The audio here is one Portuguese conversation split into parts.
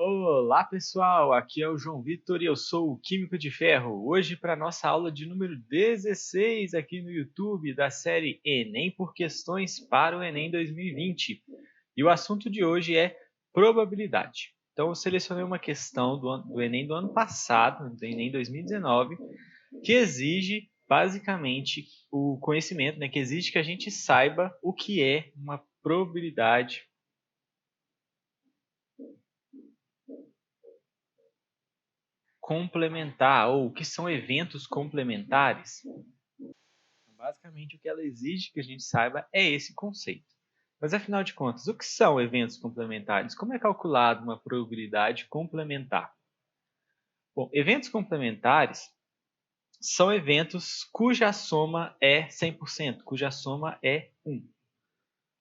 Olá pessoal, aqui é o João Vitor e eu sou o Químico de Ferro. Hoje para nossa aula de número 16 aqui no YouTube da série Enem por Questões para o Enem 2020. E o assunto de hoje é probabilidade. Então eu selecionei uma questão do Enem do ano passado, do Enem 2019, que exige basicamente o conhecimento, que exige que a gente saiba o que é uma probabilidade complementar ou o que são eventos complementares. Basicamente, o que ela exige que a gente saiba é esse conceito. Mas, afinal de contas, o que são eventos complementares? Como é calculada uma probabilidade complementar? Bom, eventos complementares são eventos cuja soma é 100%, cuja soma é 1.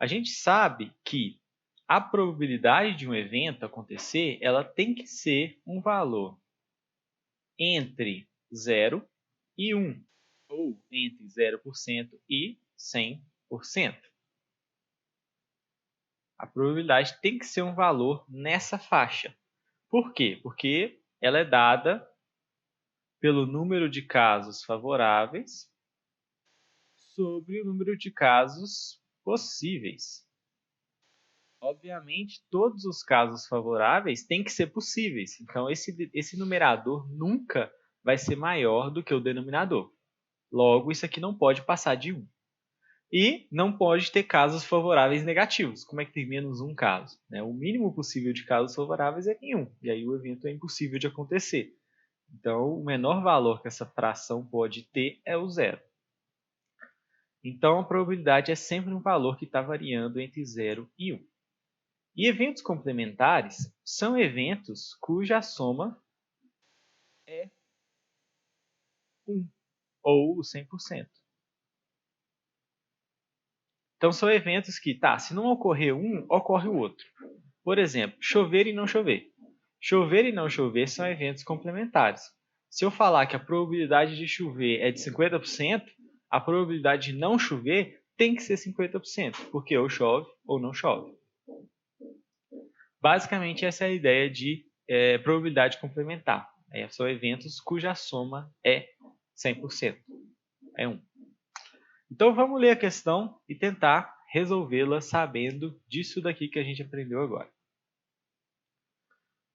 A gente sabe que a probabilidade de um evento acontecer, ela tem que ser um valor entre 0 e 1, ou entre 0% e 100%. A probabilidade tem que ser um valor nessa faixa. Por quê? Porque ela é dada pelo número de casos favoráveis sobre o número de casos possíveis. Obviamente, todos os casos favoráveis têm que ser possíveis. Então, esse numerador nunca vai ser maior do que o denominador. Logo, isso aqui não pode passar de 1. E não pode ter casos favoráveis negativos. Como é que tem menos um caso? O mínimo possível de casos favoráveis é nenhum. E aí o evento é impossível de acontecer. Então, o menor valor que essa fração pode ter é o zero. Então, a probabilidade é sempre um valor que está variando entre 0 e 1. E eventos complementares são eventos cuja soma é 1, ou 100%. Então, são eventos que, se não ocorrer um, ocorre o outro. Por exemplo, chover e não chover. Chover e não chover são eventos complementares. Se eu falar que a probabilidade de chover é de 50%, a probabilidade de não chover tem que ser 50%, porque ou chove ou não chove. Basicamente, essa é a ideia de probabilidade complementar. São eventos cuja soma é 100%, é 1. Então, vamos ler a questão e tentar resolvê-la sabendo disso daqui que a gente aprendeu agora.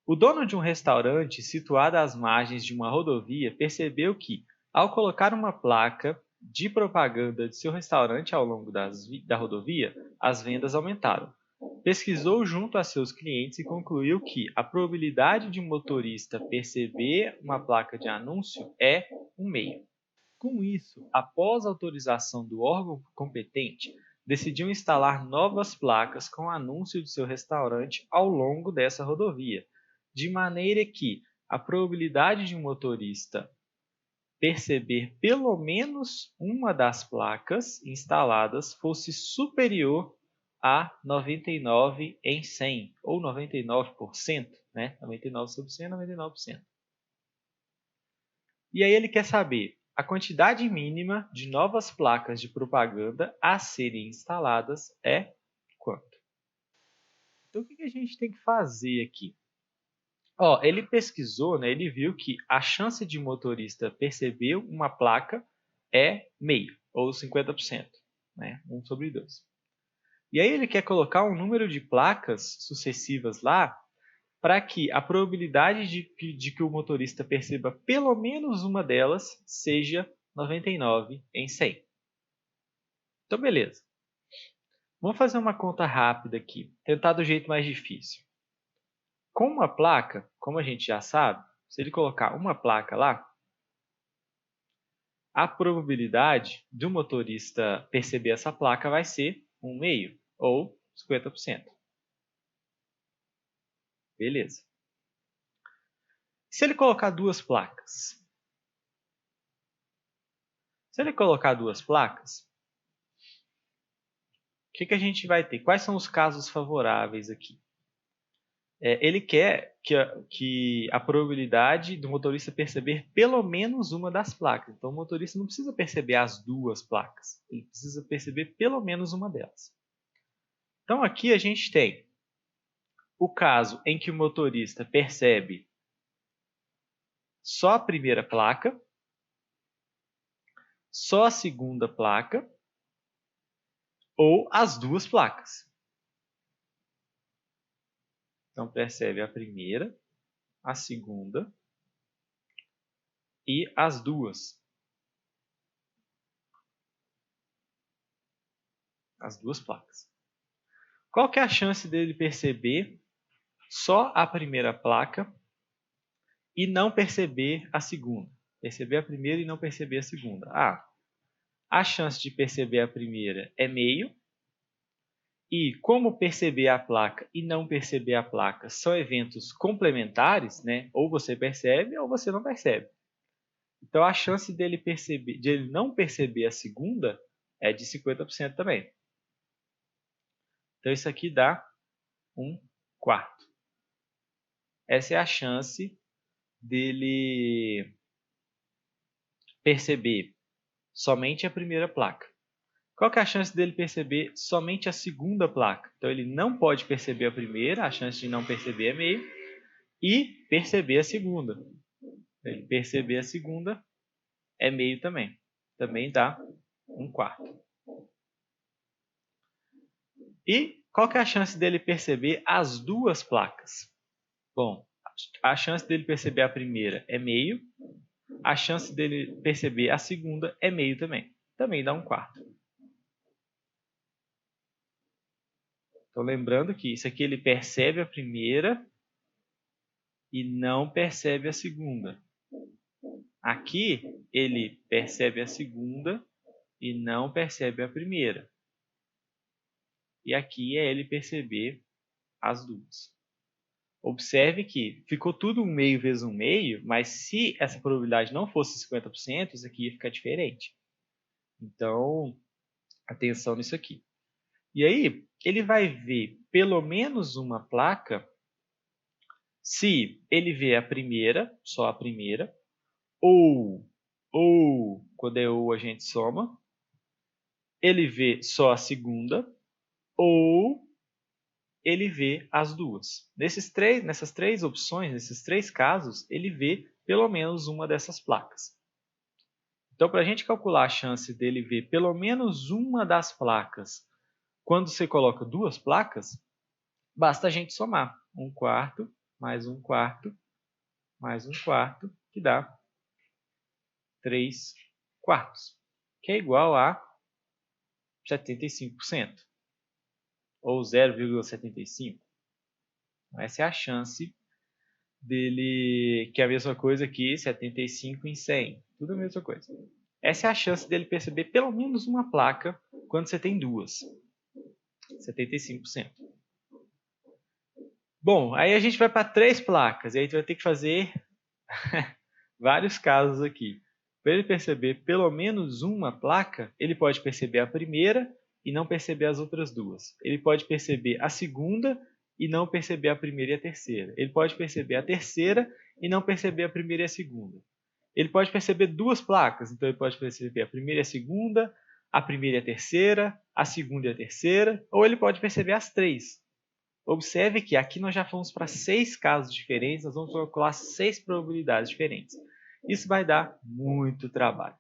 O dono de um restaurante situado às margens de uma rodovia percebeu que, ao colocar uma placa de propaganda de seu restaurante ao longo da rodovia, as vendas aumentaram. Pesquisou junto a seus clientes e concluiu que a probabilidade de um motorista perceber uma placa de anúncio é 1/2. Com isso, após autorização do órgão competente, decidiu instalar novas placas com anúncio de seu restaurante ao longo dessa rodovia, de maneira que a probabilidade de um motorista perceber pelo menos uma das placas instaladas fosse superior a 99 em 100, ou 99%, 99 sobre 100 é 99%. E aí ele quer saber a quantidade mínima de novas placas de propaganda a serem instaladas é quanto? Então, o que a gente tem que fazer aqui? Ele pesquisou, ele viu que a chance de motorista perceber uma placa é meio, ou 50%, 1 sobre 2. E aí ele quer colocar um número de placas sucessivas lá para que a probabilidade de que o motorista perceba pelo menos uma delas seja 99 em 100. Então, beleza. Vamos fazer uma conta rápida aqui, tentar do jeito mais difícil. Com uma placa, como a gente já sabe, se ele colocar uma placa lá, a probabilidade do motorista perceber essa placa vai ser 1/2, ou 50%. Beleza. Se ele colocar duas placas? Se ele colocar duas placas, o que a gente vai ter? Quais são os casos favoráveis aqui? Ele quer que a probabilidade do motorista perceber pelo menos uma das placas. Então, o motorista não precisa perceber as duas placas. Ele precisa perceber pelo menos uma delas. Então, aqui a gente tem o caso em que o motorista percebe só a primeira placa, só a segunda placa ou as duas placas. Então, percebe a primeira, a segunda e as duas. As duas placas. Qual que é a chance dele perceber só a primeira placa e não perceber a segunda? Perceber a primeira e não perceber a segunda. A chance de perceber a primeira é meio. E como perceber a placa e não perceber a placa são eventos complementares, né? Ou você percebe ou você não percebe. Então a chance de ele não perceber a segunda é de 50% também. Então isso aqui dá 1/4. Essa é a chance dele perceber somente a primeira placa. Qual que é a chance dele perceber somente a segunda placa? Então ele não pode perceber a primeira, a chance de não perceber é meio, e perceber a segunda. Ele perceber a segunda é meio também. Também dá 1/4. E qual que é a chance dele perceber as duas placas? Bom, a chance dele perceber a primeira é meio, a chance dele perceber a segunda é meio também. Também dá 1/4. Então, lembrando que isso aqui ele percebe a primeira e não percebe a segunda. Aqui ele percebe a segunda e não percebe a primeira. E aqui é ele perceber as duas. Observe que ficou tudo 1 meio vezes 1 meio, mas se essa probabilidade não fosse 50%, isso aqui ia ficar diferente. Então, atenção nisso aqui. E aí, ele vai ver pelo menos uma placa se ele vê a primeira, só a primeira, ou quando é ou a gente soma, ele vê só a segunda, ou ele vê as duas. Nessas três opções, nesses três casos, ele vê pelo menos uma dessas placas. Então, para a gente calcular a chance dele ver pelo menos uma das placas quando você coloca duas placas, basta a gente somar 1/4 mais 1/4 mais 1/4, que dá 3/4, que é igual a 75%, ou 0,75. Essa é a chance dele, que é a mesma coisa que 75 em 100, tudo a mesma coisa. Essa é a chance dele perceber pelo menos uma placa quando você tem duas, 75%. Bom, aí a gente vai para 3 placas, e aí a gente vai ter que fazer vários casos aqui. Para ele perceber pelo menos uma placa, ele pode perceber a primeira e não perceber as outras duas. Ele pode perceber a segunda e não perceber a primeira e a terceira. Ele pode perceber a terceira e não perceber a primeira e a segunda. Ele pode perceber duas placas, então ele pode perceber a primeira e a segunda, a primeira e a terceira, a segunda e a terceira, ou ele pode perceber as três. Observe que aqui nós já fomos para 6 casos diferentes, nós vamos calcular 6 probabilidades diferentes. Isso vai dar muito trabalho.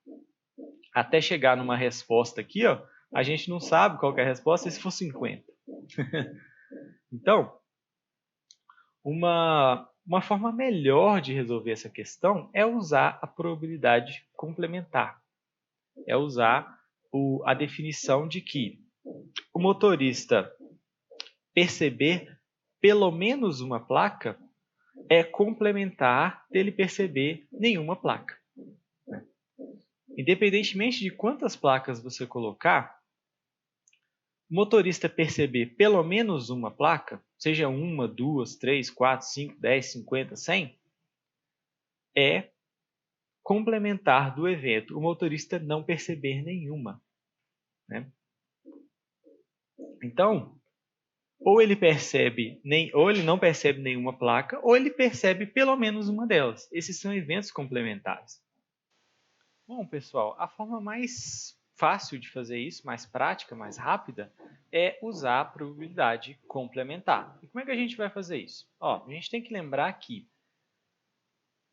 Até chegar numa resposta aqui, ó, a gente não sabe qual que é a resposta se for 50. Então, uma forma melhor de resolver essa questão é usar a probabilidade complementar. É usar a definição de que o motorista perceber pelo menos uma placa é complementar dele perceber nenhuma placa. Independentemente de quantas placas você colocar, o motorista perceber pelo menos uma placa, seja 1, 2, 3, 4, 5, 10, 50, 100, é complementar do evento o motorista não perceber nenhuma. Né? Então, ou ele não percebe nenhuma placa, ou ele percebe pelo menos uma delas. Esses são eventos complementares. Bom, pessoal, a forma mais fácil de fazer isso, mais prática, mais rápida, é usar a probabilidade complementar. E como é que a gente vai fazer isso? Ó, a gente tem que lembrar que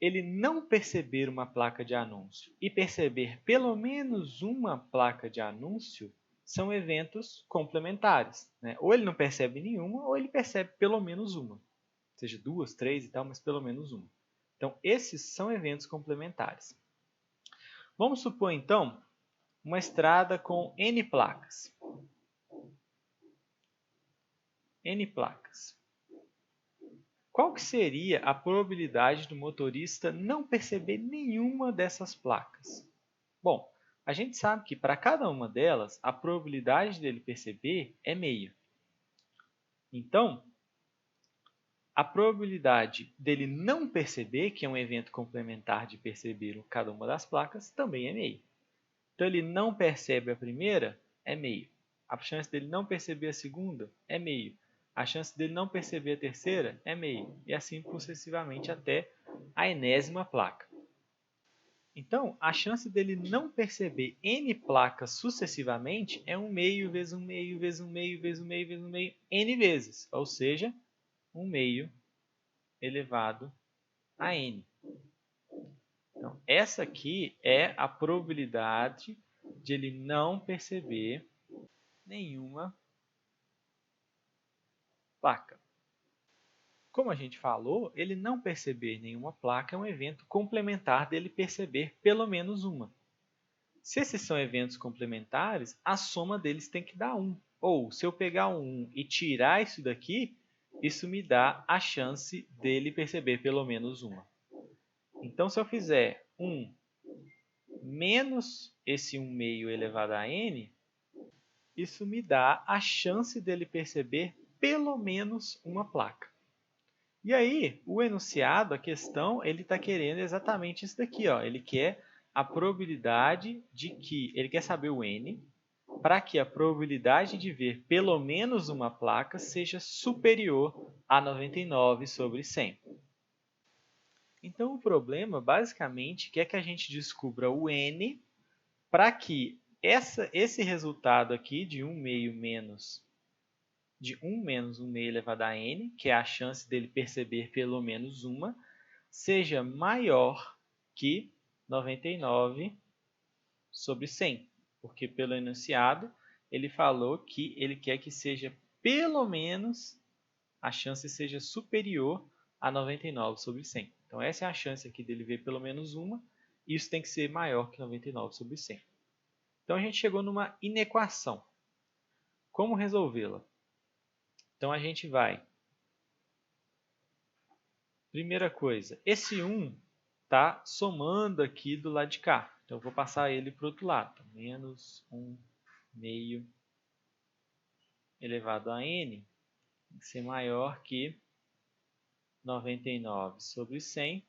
ele não perceber uma placa de anúncio e perceber pelo menos uma placa de anúncio são eventos complementares, né? Ou ele não percebe nenhuma, ou ele percebe pelo menos uma. Seja duas, três e tal, mas pelo menos uma. Então, esses são eventos complementares. Vamos supor, então, uma estrada com N placas. N placas. Qual que seria a probabilidade do motorista não perceber nenhuma dessas placas? Bom, a gente sabe que para cada uma delas, a probabilidade dele perceber é meio. Então, a probabilidade dele não perceber, que é um evento complementar de perceber cada uma das placas, também é meio. Então, ele não percebe a primeira, é meio. A chance dele não perceber a segunda é meio. A chance dele não perceber a terceira é meio. E assim sucessivamente até a enésima placa. Então, a chance dele não perceber N placas sucessivamente é 1 meio vezes 1 meio vezes 1 meio vezes 1 meio vezes 1 meio, N vezes. Ou seja, 1 meio elevado a N. Então, essa aqui é a probabilidade de ele não perceber nenhuma placa. Como a gente falou, ele não perceber nenhuma placa é um evento complementar dele perceber pelo menos uma. Se esses são eventos complementares, a soma deles tem que dar 1. Ou, se eu pegar um 1 e tirar isso daqui, isso me dá a chance dele perceber pelo menos uma. Então, se eu fizer 1 menos esse 1 meio elevado a n, isso me dá a chance dele perceber pelo menos uma placa. E aí, o enunciado, a questão, ele está querendo exatamente isso daqui. Ó. Ele quer a probabilidade de que, ele quer saber o n, para que a probabilidade de ver pelo menos uma placa seja superior a 99 sobre 100. Então, o problema, basicamente, quer que a gente descubra o n para que esse resultado aqui de 1 meio menos 1 meio elevado a n, que é a chance dele perceber pelo menos uma, seja maior que 99 sobre 100. Porque pelo enunciado, ele falou que ele quer que seja pelo menos, a chance seja superior a 99 sobre 100. Então, essa é a chance aqui dele ver pelo menos uma, e isso tem que ser maior que 99 sobre 100. Então, a gente chegou numa inequação. Como resolvê-la? Então, a gente vai... Primeira coisa, esse 1 está somando aqui do lado de cá. Então, eu vou passar ele para o outro lado. Então, menos 1 meio elevado a n tem que ser maior que 99 sobre 100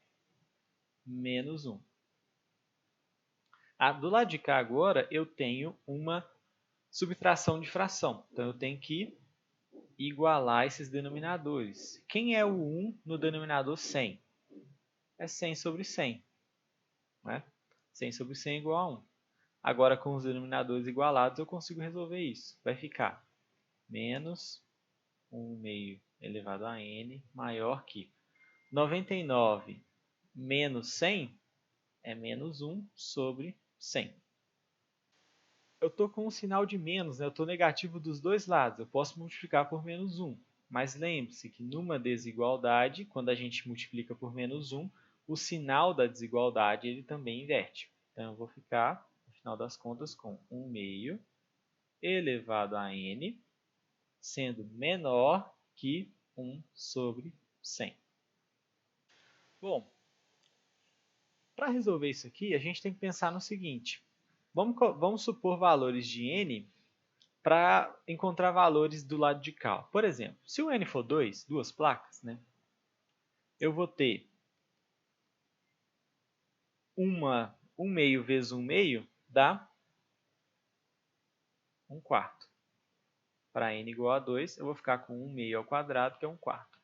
menos 1. Do lado de cá agora, eu tenho uma subtração de fração. Então, eu tenho que igualar esses denominadores. Quem é o 1 no denominador 100? É 100 sobre 100. Né? 100 sobre 100 é igual a 1. Agora, com os denominadores igualados, eu consigo resolver isso. Vai ficar menos 1 meio elevado a n maior que 99 menos 100 é menos 1 sobre 100. Eu estou com um sinal de menos, né? Eu estou negativo dos dois lados. Eu posso multiplicar por menos 1. Mas lembre-se que numa desigualdade, quando a gente multiplica por menos 1, o sinal da desigualdade ele também inverte. Então, eu vou ficar, no final das contas, com 1 meio elevado a n, sendo menor que 1 sobre 100. Bom, para resolver isso aqui, a gente tem que pensar no seguinte. Vamos supor valores de n para encontrar valores do lado de cá. Por exemplo, se o n for 2, duas placas, né, eu vou ter 1 meio vezes 1 meio dá 1 quarto. Para n igual a 2, eu vou ficar com 1 meio ao quadrado, que é 1 quarto.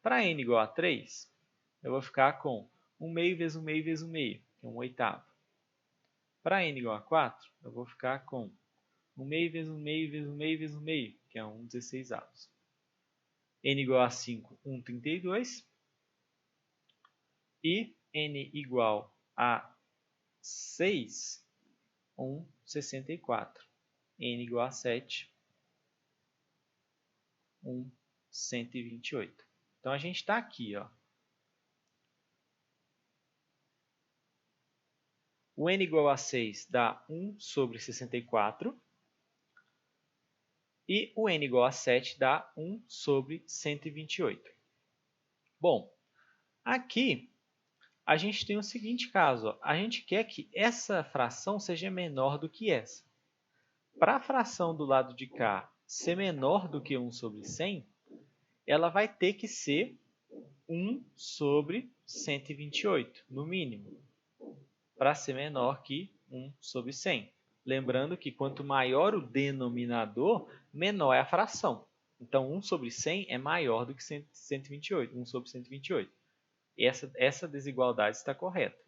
Para n igual a 3, eu vou ficar com 1 meio vezes 1 meio vezes 1 meio, que é 1 oitavo. Para n igual a 4, eu vou ficar com 1 meio vezes 1 meio vezes 1 meio vezes 1 meio, que é 1/16. N igual a 5, 1/32. E n igual a 6, 1/64. N igual a 7, 1/128. Então, a gente está aqui, ó. O n igual a 6 dá 1/64. E o n igual a 7 dá 1/128. Bom, aqui a gente tem o seguinte caso. Ó. A gente quer que essa fração seja menor do que essa. Para a fração do lado de cá ser menor do que 1/100, ela vai ter que ser 1/128, no mínimo, para ser menor que 1/100. Lembrando que quanto maior o denominador, menor é a fração. Então, 1/100 é maior do que 128, 1/128. Essa desigualdade está correta.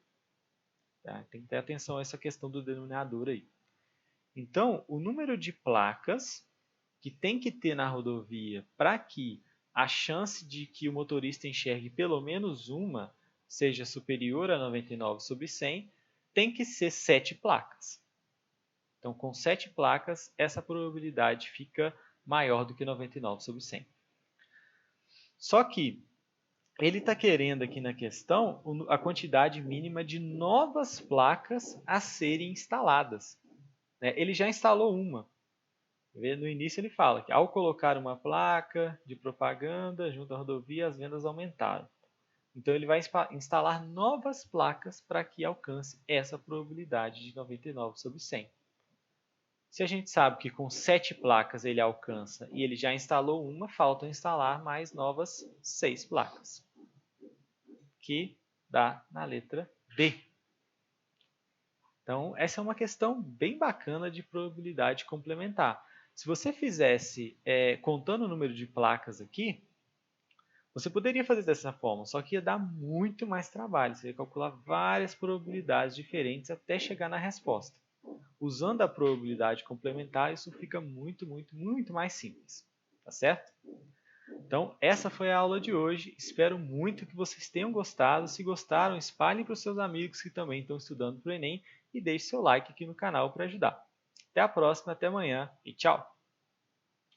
Tá? Tem que ter atenção a essa questão do denominador aí. Então, o número de placas que tem que ter na rodovia para que a chance de que o motorista enxergue pelo menos uma seja superior a 99/100, tem que ser 7 placas. Então, com 7 placas, essa probabilidade fica maior do que 99/100. Só que ele está querendo aqui na questão a quantidade mínima de novas placas a serem instaladas. Ele já instalou uma. No início ele fala que ao colocar uma placa de propaganda junto à rodovia, as vendas aumentaram. Então ele vai instalar novas placas para que alcance essa probabilidade de 99/100. Se a gente sabe que com 7 placas ele alcança e ele já instalou uma, faltam instalar mais novas 6 placas, que dá na letra D. Então, essa é uma questão bem bacana de probabilidade complementar. Se você fizesse contando o número de placas aqui, você poderia fazer dessa forma, só que ia dar muito mais trabalho. Você ia calcular várias probabilidades diferentes até chegar na resposta. Usando a probabilidade complementar, isso fica muito mais simples. Tá certo? Então, essa foi a aula de hoje. Espero muito que vocês tenham gostado. Se gostaram, espalhem para os seus amigos que também estão estudando para o Enem e deixe seu like aqui no canal para ajudar. Até a próxima, até amanhã e tchau!